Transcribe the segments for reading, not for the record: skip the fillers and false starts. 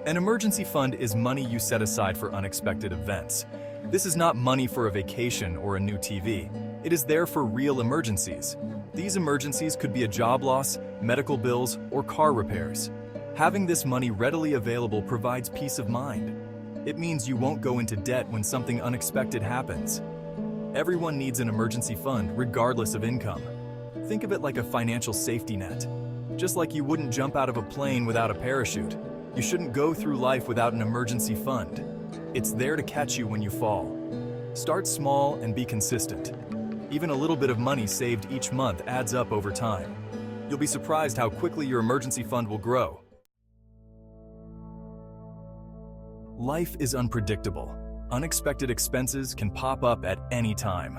An emergency fund is money you set aside for unexpected events. This is not money for a vacation or a new TV. It is there for real emergencies. These emergencies could be a job loss, medical bills, or car repairs. Having this money readily available provides peace of mind. It means you won't go into debt when something unexpected happens. Everyone needs an emergency fund, regardless of income. Think of it like a financial safety net. Just like you wouldn't jump out of a plane without a parachute, you shouldn't go through life without an emergency fund. It's there to catch you when you fall. Start small and be consistent. Even a little bit of money saved each month adds up over time. You'll be surprised how quickly your emergency fund will grow. Life is unpredictable. Unexpected expenses can pop up at any time.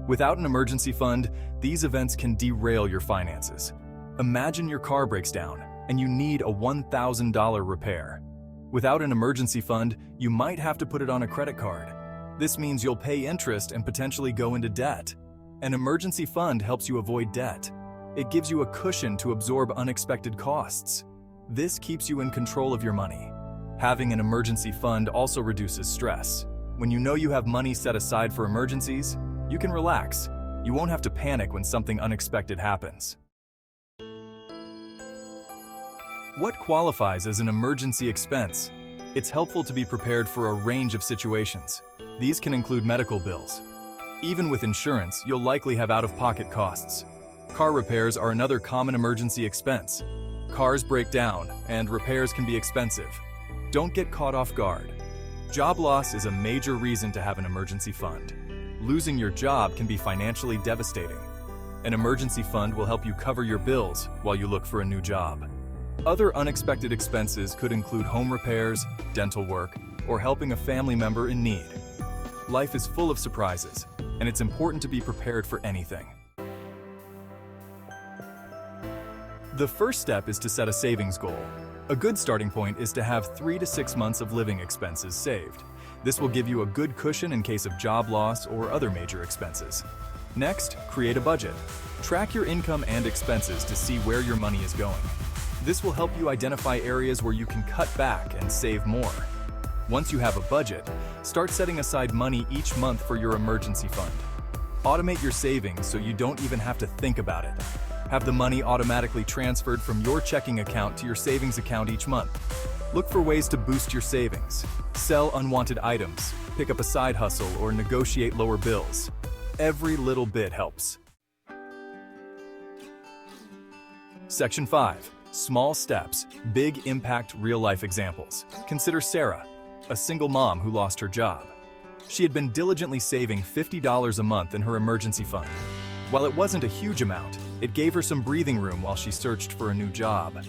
Without an emergency fund, these events can derail your finances. Imagine your car breaks down and you need a $1,000 repair. Without an emergency fund, you might have to put it on a credit card. This means you'll pay interest and potentially go into debt. An emergency fund helps you avoid debt. It gives you a cushion to absorb unexpected costs. This keeps you in control of your money. Having an emergency fund also reduces stress. When you know you have money set aside for emergencies, you can relax. You won't have to panic when something unexpected happens. What qualifies as an emergency expense? It's helpful to be prepared for a range of situations. These can include medical bills. Even with insurance, you'll likely have out-of-pocket costs. Car repairs are another common emergency expense. Cars break down, and repairs can be expensive. Don't get caught off guard. Job loss is a major reason to have an emergency fund. Losing your job can be financially devastating. An emergency fund will help you cover your bills while you look for a new job. Other unexpected expenses could include home repairs, dental work, or helping a family member in need. Life is full of surprises, and it's important to be prepared for anything. The first step is to set a savings goal. A good starting point is to have 3 to 6 months of living expenses saved. This will give you a good cushion in case of job loss or other major expenses. Next, create a budget. Track your income and expenses to see where your money is going. This will help you identify areas where you can cut back and save more. Once you have a budget, start setting aside money each month for your emergency fund. Automate your savings so you don't even have to think about it. Have the money automatically transferred from your checking account to your savings account each month. Look for ways to boost your savings. Sell unwanted items, pick up a side hustle, or negotiate lower bills. Every little bit helps. Section 5. Small steps, big impact real-life examples. Consider Sarah, a single mom who lost her job. She had been diligently saving $50 a month in her emergency fund. While it wasn't a huge amount, it gave her some breathing room while she searched for a new job.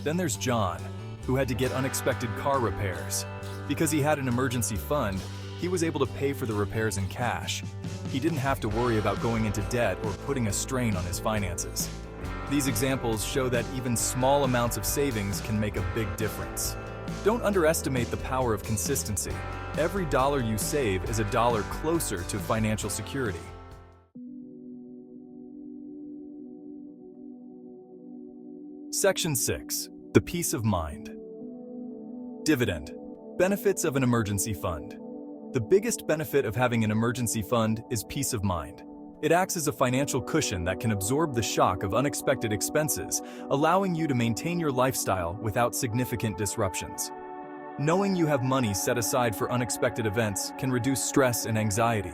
Then there's John, who had to get unexpected car repairs. Because he had an emergency fund, he was able to pay for the repairs in cash. He didn't have to worry about going into debt or putting a strain on his finances. These examples show that even small amounts of savings can make a big difference. Don't underestimate the power of consistency. Every dollar you save is a dollar closer to financial security. Section 6. The peace of mind. Dividend. Benefits of an emergency fund. The biggest benefit of having an emergency fund is peace of mind. It acts as a financial cushion that can absorb the shock of unexpected expenses, allowing you to maintain your lifestyle without significant disruptions. Knowing you have money set aside for unexpected events can reduce stress and anxiety.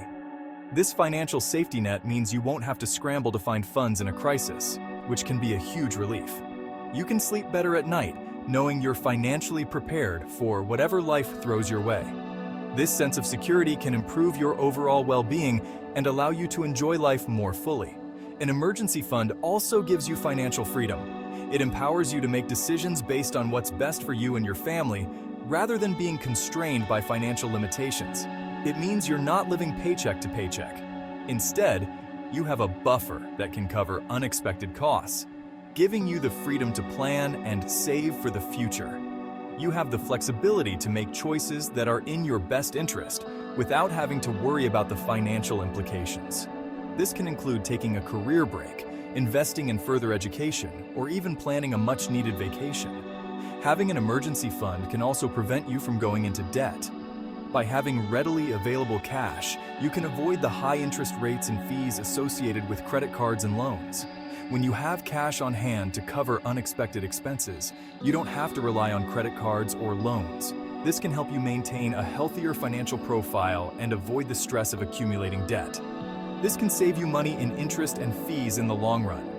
This financial safety net means you won't have to scramble to find funds in a crisis, which can be a huge relief. You can sleep better at night, knowing you're financially prepared for whatever life throws your way. This sense of security can improve your overall well-being and allow you to enjoy life more fully. An emergency fund also gives you financial freedom. It empowers you to make decisions based on what's best for you and your family, rather than being constrained by financial limitations. It means you're not living paycheck to paycheck. Instead, you have a buffer that can cover unexpected costs, giving you the freedom to plan and save for the future. You have the flexibility to make choices that are in your best interest without having to worry about the financial implications. This can include taking a career break, investing in further education, or even planning a much-needed vacation. Having an emergency fund can also prevent you from going into debt. By having readily available cash, you can avoid the high interest rates and fees associated with credit cards and loans. When you have cash on hand to cover unexpected expenses, you don't have to rely on credit cards or loans. This can help you maintain a healthier financial profile and avoid the stress of accumulating debt. This can save you money in interest and fees in the long run.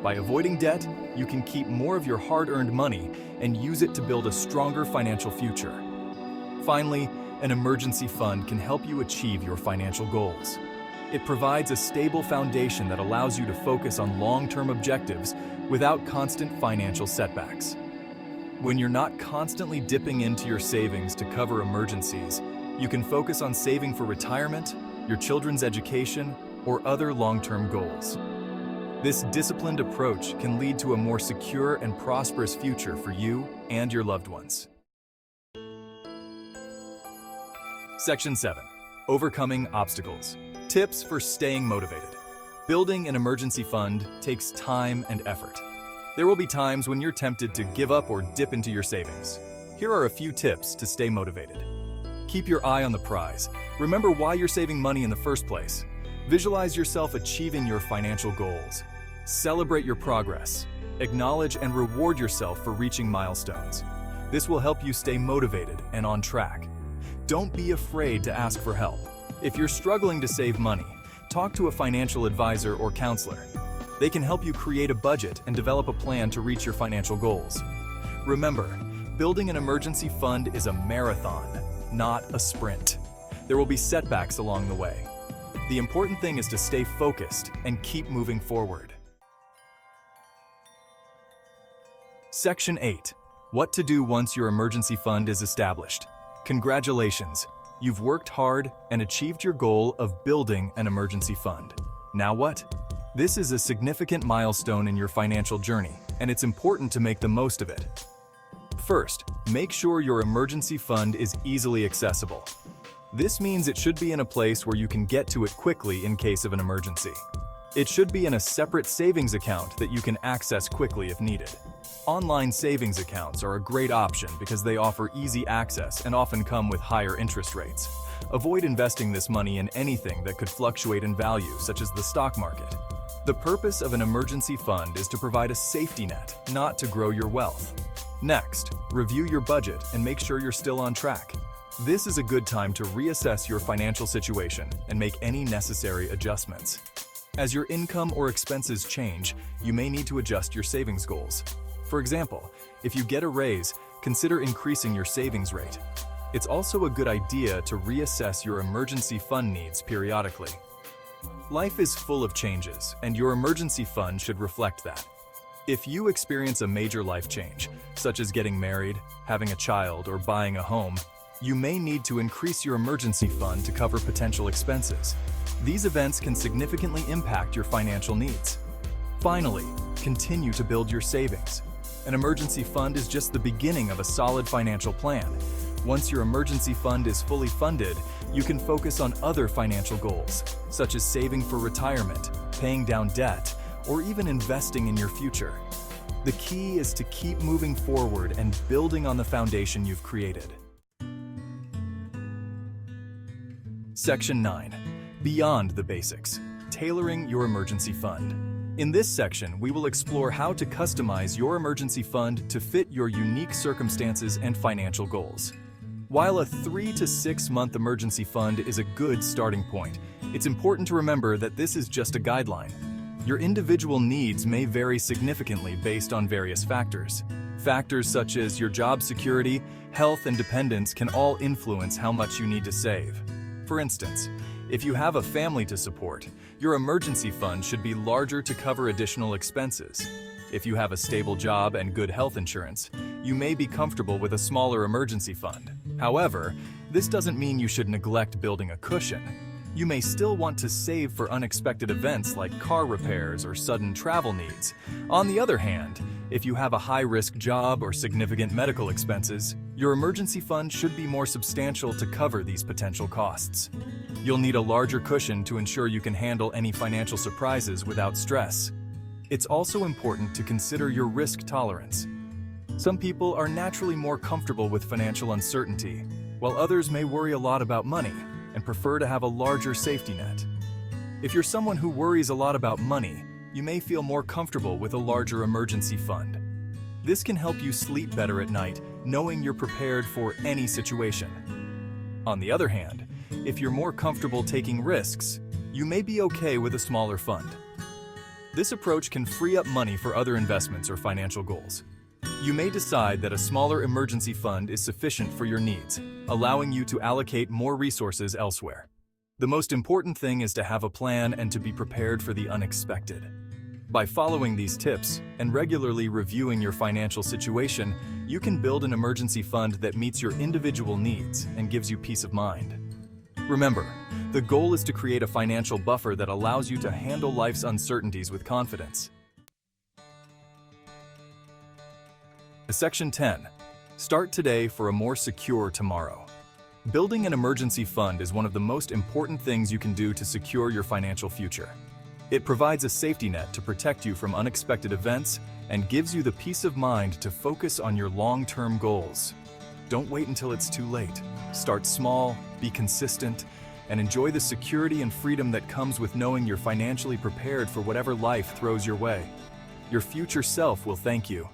By avoiding debt, you can keep more of your hard-earned money and use it to build a stronger financial future. Finally, an emergency fund can help you achieve your financial goals. It provides a stable foundation that allows you to focus on long-term objectives without constant financial setbacks. When you're not constantly dipping into your savings to cover emergencies, you can focus on saving for retirement, your children's education, or other long-term goals. This disciplined approach can lead to a more secure and prosperous future for you and your loved ones. Section 7. Overcoming obstacles. Tips for staying motivated. Building an emergency fund takes time and effort. There will be times when you're tempted to give up or dip into your savings. Here are a few tips to stay motivated. Keep your eye on the prize. Remember why you're saving money in the first place. Visualize yourself achieving your financial goals. Celebrate your progress. Acknowledge and reward yourself for reaching milestones. This will help you stay motivated and on track. Don't be afraid to ask for help. If you're struggling to save money, talk to a financial advisor or counselor. They can help you create a budget and develop a plan to reach your financial goals. Remember, building an emergency fund is a marathon, not a sprint. There will be setbacks along the way. The important thing is to stay focused and keep moving forward. Section 8. What to do once your emergency fund is established. Congratulations! You've worked hard and achieved your goal of building an emergency fund. Now what? This is a significant milestone in your financial journey, and it's important to make the most of it. First, make sure your emergency fund is easily accessible. This means it should be in a place where you can get to it quickly in case of an emergency. It should be in a separate savings account that you can access quickly if needed. Online savings accounts are a great option because they offer easy access and often come with higher interest rates. Avoid investing this money in anything that could fluctuate in value, such as the stock market. The purpose of an emergency fund is to provide a safety net, not to grow your wealth. Next, review your budget and make sure you're still on track. This is a good time to reassess your financial situation and make any necessary adjustments. As your income or expenses change, you may need to adjust your savings goals. For example, if you get a raise, consider increasing your savings rate. It's also a good idea to reassess your emergency fund needs periodically. Life is full of changes, and your emergency fund should reflect that. If you experience a major life change, such as getting married, having a child, or buying a home, you may need to increase your emergency fund to cover potential expenses. These events can significantly impact your financial needs. Finally, continue to build your savings. An emergency fund is just the beginning of a solid financial plan. Once your emergency fund is fully funded, you can focus on other financial goals, such as saving for retirement, paying down debt, or even investing in your future. The key is to keep moving forward and building on the foundation you've created. Section 9. Beyond the basics. Tailoring your emergency fund. In this section, we will explore how to customize your emergency fund to fit your unique circumstances and financial goals. While a 3 to 6 month emergency fund is a good starting point, it's important to remember that this is just a guideline. Your individual needs may vary significantly based on various factors. Factors such as your job security, health, and dependence can all influence how much you need to save. For instance, if you have a family to support, your emergency fund should be larger to cover additional expenses. If you have a stable job and good health insurance, you may be comfortable with a smaller emergency fund. However, this doesn't mean you should neglect building a cushion. You may still want to save for unexpected events like car repairs or sudden travel needs. On the other hand, if you have a high-risk job or significant medical expenses, your emergency fund should be more substantial to cover these potential costs. You'll need a larger cushion to ensure you can handle any financial surprises without stress. It's also important to consider your risk tolerance. Some people are naturally more comfortable with financial uncertainty, while others may worry a lot about money and prefer to have a larger safety net. If you're someone who worries a lot about money, you may feel more comfortable with a larger emergency fund. This can help you sleep better at night, knowing you're prepared for any situation. On the other hand, if you're more comfortable taking risks, you may be okay with a smaller fund. This approach can free up money for other investments or financial goals. You may decide that a smaller emergency fund is sufficient for your needs, allowing you to allocate more resources elsewhere. The most important thing is to have a plan and to be prepared for the unexpected. By following these tips and regularly reviewing your financial situation, you can build an emergency fund that meets your individual needs and gives you peace of mind. Remember, the goal is to create a financial buffer that allows you to handle life's uncertainties with confidence. Section 10. Start today for a more secure tomorrow. Building an emergency fund is one of the most important things you can do to secure your financial future. It provides a safety net to protect you from unexpected events and gives you the peace of mind to focus on your long-term goals. Don't wait until it's too late. Start small, be consistent, and enjoy the security and freedom that comes with knowing you're financially prepared for whatever life throws your way. Your future self will thank you.